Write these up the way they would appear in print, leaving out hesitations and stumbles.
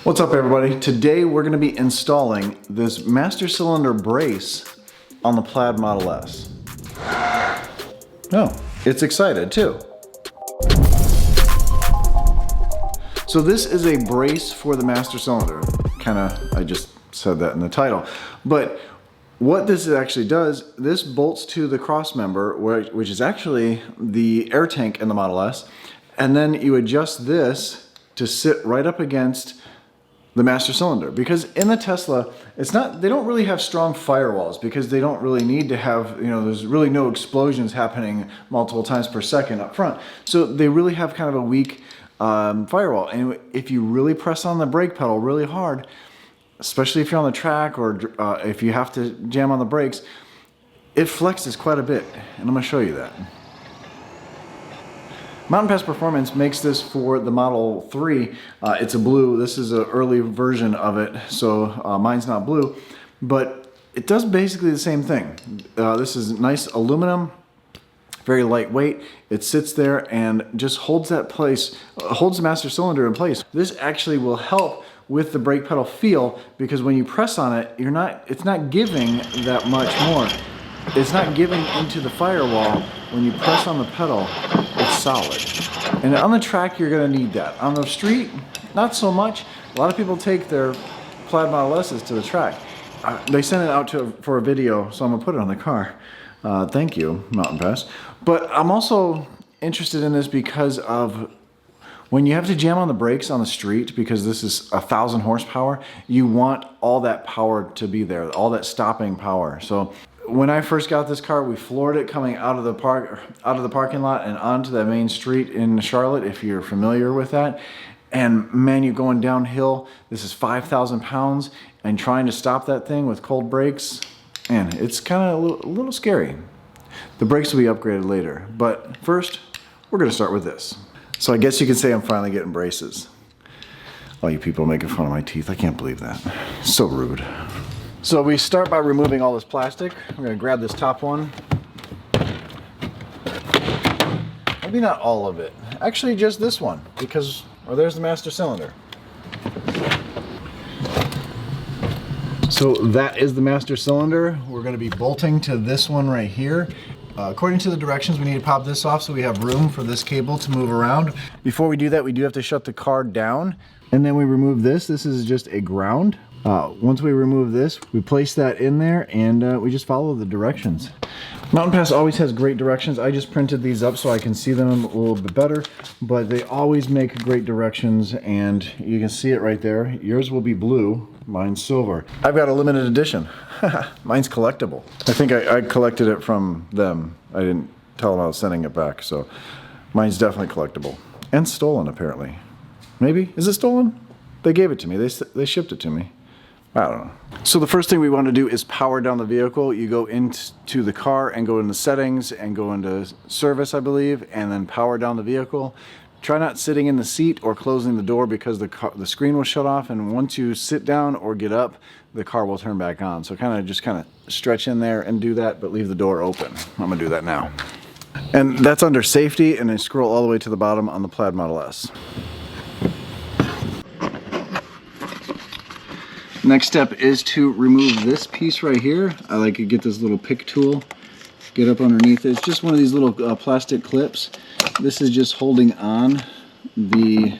What's up everybody? Today we're going to be installing this master cylinder brace on the Plaid Model S. Oh, it's excited too. So this is a brace for the master cylinder. I just said that in the title. But what this actually does, this bolts to the cross member, which is actually the air tank in the Model S. And then you adjust this to sit right up against the master cylinder, because in the Tesla, they don't really have strong firewalls because they don't really need to have, there's really no explosions happening multiple times per second up front. So they really have kind of a weak firewall. And if you really press on the brake pedal really hard, especially if you're on the track or if you have to jam on the brakes, it flexes quite a bit. And I'm gonna show you that. MountainPass Performance makes this for the Model 3. It's a blue. This is an early version of it, so mine's not blue, but it does basically the same thing. This is nice aluminum, very lightweight. It sits there and just holds holds the master cylinder in place. This actually will help with the brake pedal feel, because when you press on it, it's not giving that much more. It's not giving into the firewall. When you press on the pedal, it's solid. And on the track, you're gonna need that. On the street, not so much. A lot of people take their Plaid Model S's to the track. They send it out for a video, so I'm gonna put it on the car. Thank you, MountainPass. But I'm also interested in this because of when you have to jam on the brakes on the street, because this is 1,000 horsepower, you want all that power to be there, all that stopping power. So when I first got this car, we floored it coming out of the parking lot and onto the main street in Charlotte, if you're familiar with that. And man, you're going downhill. This is 5,000 pounds, and trying to stop that thing with cold brakes, man, it's kind of a little scary. The brakes will be upgraded later, but first, we're gonna start with this. So I guess you can say I'm finally getting braces. All you people making fun of my teeth, I can't believe that. So rude. So we start by removing all this plastic. We're gonna grab this top one. Maybe not all of it. Actually, just this one, because, there's the master cylinder. So that is the master cylinder. We're gonna be bolting to this one right here. According to the directions, we need to pop this off so we have room for this cable to move around. Before we do that, we do have to shut the car down. And then we remove this. This is just a ground. Once we remove this, we place that in there, and we just follow the directions. MountainPass always has great directions. I just printed these up so I can see them a little bit better, but they always make great directions, and you can see it right there. Yours will be blue, mine's silver. I've got a limited edition. Mine's collectible. I think I collected it from them. I didn't tell them I was sending it back, so mine's definitely collectible. And stolen, apparently. Maybe? Is it stolen? They gave it to me. They shipped it to me. I don't know. So the first thing we want to do is power down the vehicle. You go into the car and go into settings and go into service, I believe, and then power down the vehicle. Try not sitting in the seat or closing the door, because the screen will shut off, and once you sit down or get up, the car will turn back on. So just stretch in there and do that, but leave the door open. I'm gonna do that now. And that's under safety, and then scroll all the way to the bottom on the Plaid Model S. Next step is to remove this piece right here. I like to get this little pick tool, get up underneath it. It's just one of these little plastic clips. This is just holding on the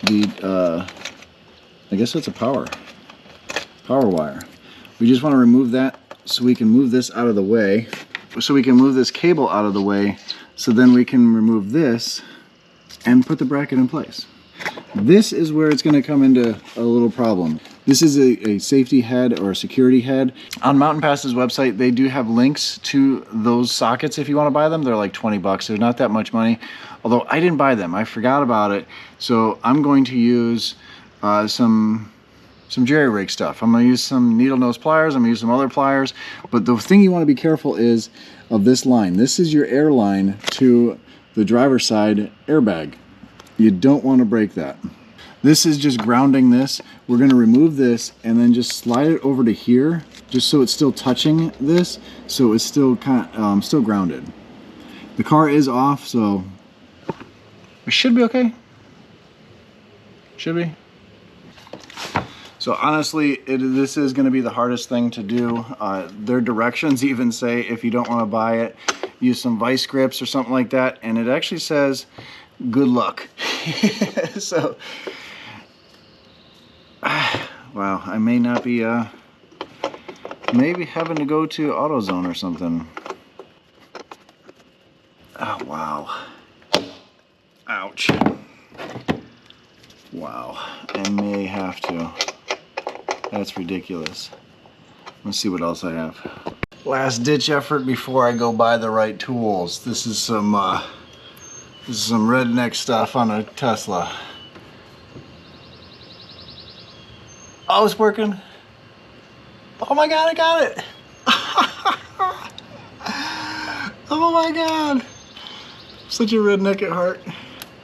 I guess that's a power wire. We just want to remove that so we can move this out of the way, so we can move this cable out of the way, so then we can remove this and put the bracket in place. This is where it's going to come into a little problem. This is a safety head or a security head. On MountainPass's website, they do have links to those sockets if you want to buy them. They're like 20 bucks. They're not that much money. Although I didn't buy them. I forgot about it. So I'm going to use some jerry rig stuff. I'm going to use some needle nose pliers. I'm going to use some other pliers. But the thing you want to be careful is of this line. This is your air line to the driver's side airbag. You don't want to break that. This is just grounding this. We're going to remove this and then just slide it over to here, just so it's still touching this, so it's still still grounded. The car is off, so it should be okay. Should be. So honestly, this is going to be the hardest thing to do. Their directions even say if you don't want to buy it, use some vice grips or something like that. And it actually says, good luck. So, wow, I may not be, maybe having to go to AutoZone or something. Oh, wow. Ouch. Wow, I may have to. That's ridiculous. Let's see what else I have. Last ditch effort before I go buy the right tools. This is some redneck stuff on a Tesla. Oh, it's working. Oh my God, I got it. Oh my God. Such a redneck at heart.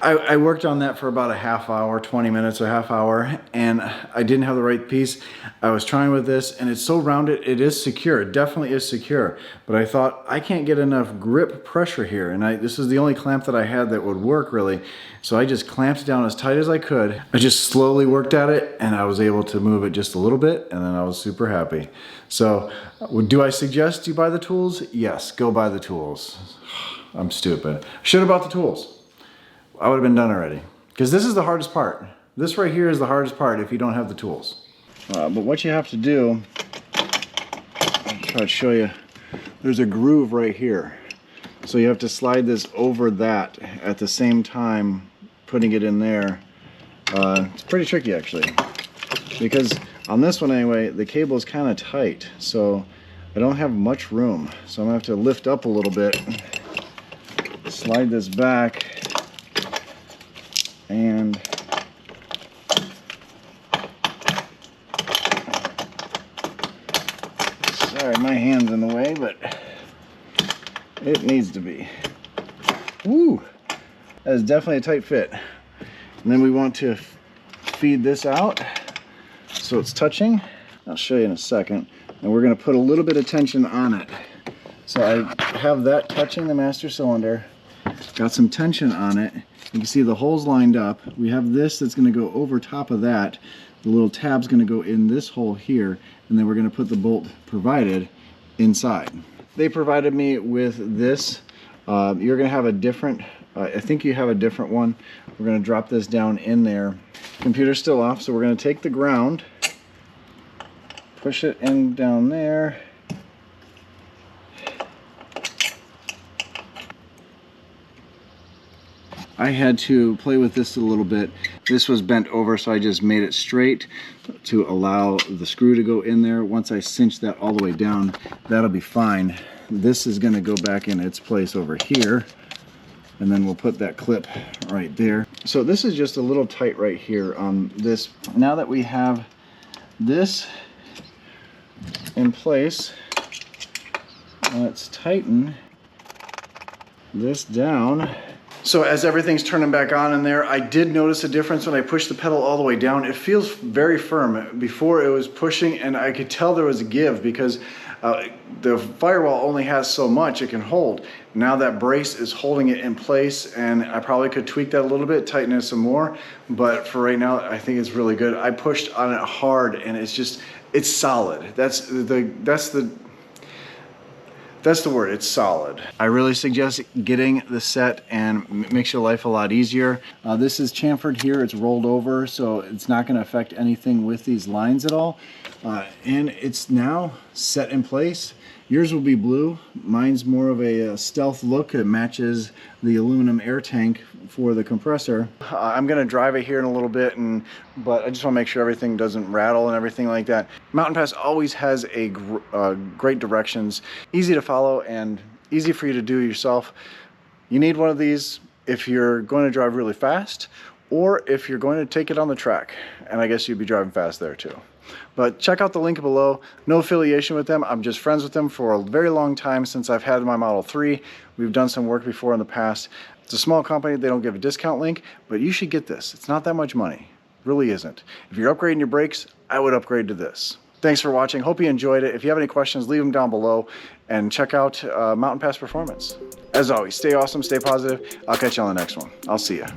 I worked on that for about a half hour, 20 minutes, a half hour, and I didn't have the right piece. I was trying with this, and it's so rounded, it is secure. It definitely is secure. But I thought, I can't get enough grip pressure here, and this is the only clamp that I had that would work, really. So I just clamped it down as tight as I could. I just slowly worked at it, and I was able to move it just a little bit, and then I was super happy. So, do I suggest you buy the tools? Yes, go buy the tools. I'm stupid. Should have bought the tools. I would have been done already. Because this is the hardest part. This right here is the hardest part if you don't have the tools. But what you have to do, I'll try to show you, there's a groove right here. So you have to slide this over that at the same time putting it in there. It's pretty tricky actually. Because on this one anyway, the cable is kind of tight. So I don't have much room. So I'm going to have to lift up a little bit, slide this back, and sorry, my hand's in the way, but it needs to be. Woo! That is definitely a tight fit. And then we want to feed this out so it's touching. I'll show you in a second. And we're going to put a little bit of tension on it. So I have that touching the master cylinder. Got some tension on it. You can see the holes lined up. We have this that's going to go over top of that. The little tab's going to go in this hole here, and then we're going to put the bolt provided inside. They provided me with this. You're going to have a different, I think you have a different one. We're going to drop this down in there. Computer's still off, so we're going to take the ground, push it in down there. I had to play with this a little bit. This was bent over, so I just made it straight to allow the screw to go in there. Once I cinch that all the way down, that'll be fine. This is going to go back in its place over here, and then we'll put that clip right there. So this is just a little tight right here on this. Now that we have this in place, let's tighten this down. So as everything's turning back on in there, I did notice a difference when I pushed the pedal all the way down. It feels very firm. Before it was pushing, and I could tell there was a give because the firewall only has so much it can hold. Now that brace is holding it in place, and I probably could tweak that a little bit, tighten it some more, but for right now, I think it's really good. I pushed on it hard, and it's solid. That's the word, it's solid. I really suggest getting the set, and makes your life a lot easier. This is chamfered here, it's rolled over, so it's not gonna affect anything with these lines at all. And it's now set in place. Yours will be blue. Mine's more of a stealth look. It matches the aluminum air tank for the compressor. I'm gonna drive it here in a little bit, but I just wanna make sure everything doesn't rattle and everything like that. MountainPass always has great directions, easy to follow and easy for you to do yourself. You need one of these if you're going to drive really fast, or if you're going to take it on the track, and I guess you'd be driving fast there too. But check out the link below. No affiliation with them. I'm just friends with them for a very long time since I've had my Model 3. We've done some work before in the past. It's a small company. They don't give a discount link, but you should get this. It's not that much money. It really isn't. If you're upgrading your brakes, I would upgrade to this. Thanks for watching. Hope you enjoyed it. If you have any questions, leave them down below, and check out MountainPass Performance. As always, stay awesome, stay positive. I'll catch you on the next one. I'll see ya.